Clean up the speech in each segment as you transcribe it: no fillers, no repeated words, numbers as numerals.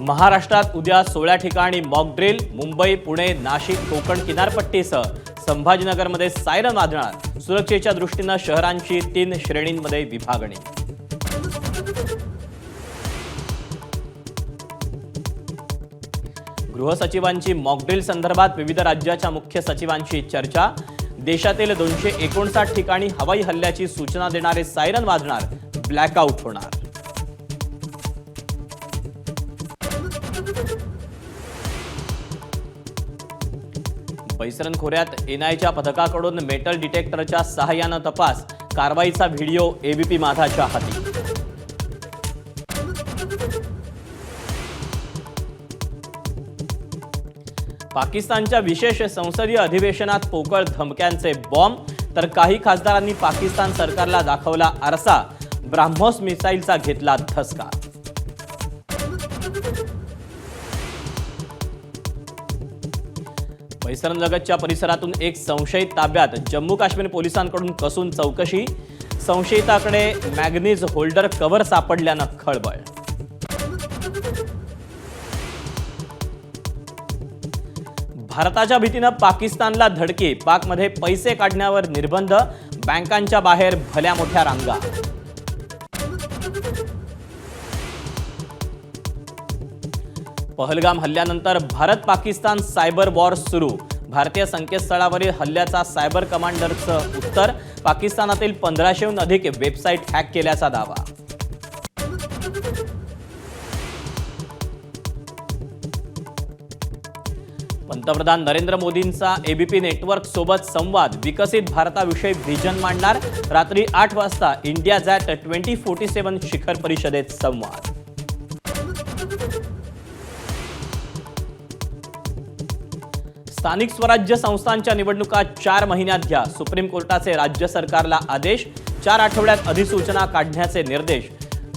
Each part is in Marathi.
महाराष्ट्रात उद्या 16 ठिकाणी मॉक ड्रिल। मुंबई, पुणे, नाशिक, कोकण किनारपट्टीसह संभाजीनगरमध्ये सायरन वाजणार। सुरक्षेच्या दृष्टीने शहरांची 3 श्रेणींमध्ये विभागणी। गृहसचिवांची मॉक ड्रिल संदर्भात विविध राज्याच्या मुख्य सचिवांशी चर्चा। देशातील 259 ठिकाणी हवाई हल्ल्याची सूचना देणारे सायरन वाजणार। ब्लॅकआउट होणार। पैसरन खोऱ्यात एनआयच्या पथकाकडून मेटल डिटेक्टरच्या सहाय्याने तपास। कारवाईचा व्हिडिओ एबीपी माझाच्या हाती। पाकिस्तानच्या विशेष संसदीय अधिवेशनात पोकळ धमक्यांचे बॉम्ब, तर काही खासदारांनी पाकिस्तान सरकारला दाखवला आरसा। ब्राह्मोस मिसाईलचा घेतला धसका। पैसरनलगतच्या परिसरातून एक संशयित ताब्यात। जम्मू काश्मीर पोलिसांकडून कसून चौकशी। संशयिताकडे मॅग्नीज होल्डर कव्हर सापडल्यानं खळबळ। भारताच्या भीतीनं पाकिस्तानला धडकी। पाकमध्ये पैसे काढण्यावर निर्बंध। बँकांच्या बाहेर भल्या मोठ्या रांगा। पहलगाम हल्ल्यानंतर भारत पाकिस्तान सायबर वॉर सुरू। भारतीय संकेतस्थळावरील हल्ल्याचा सायबर कमांडरचं उत्तर। पाकिस्तानातील 1500हून अधिक वेबसाईट हॅक केल्याचा दावा। पंतप्रधान नरेंद्र मोदींचा एबीपी नेटवर्क सोबत संवाद। विकसित भारताविषयी व्हिजन मांडणार। रात्री 8 वाजता इंडिया झॅट 2047 शिखर परिषदेत संवाद। स्थानिक स्वराज्य संस्थांच्या निवडणुका 4 महिन्यात घ्या। सुप्रीम कोर्टाचे राज्य सरकारला आदेश। 4 आठवड्यात अधिसूचना काढण्याचे निर्देश।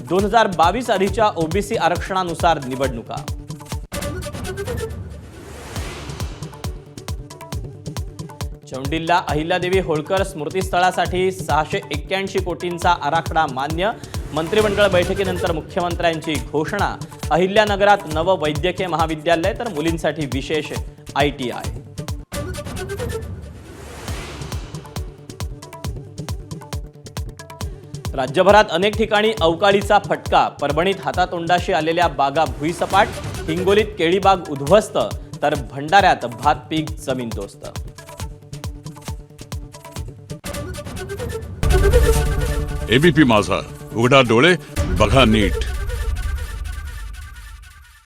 2022 आधीच्या ओबीसी आरक्षणानुसार निवडणुका। चौंडीला अहिल्यादेवी होळकर स्मृतीस्थळासाठी 681 कोटींचा आराखडा मान्य। मंत्रिमंडळ बैठकीनंतर मुख्यमंत्र्यांची घोषणा। अहिल्यानगरात नवं वैद्यकीय महाविद्यालय, तर मुलींसाठी विशेष ITI। राज्यभरात अनेक ठिकाणी अवकाळीचा फटका। परभणीत हातातोंडाशी आलेल्या बागा भुईसपाट। हिंगोलीत केळी बाग उद्ध्वस्त, तर भंडाऱ्यात भात पीक जमीनदोस्त। एबीपी माझा, उघडा डोळे बघा नीट।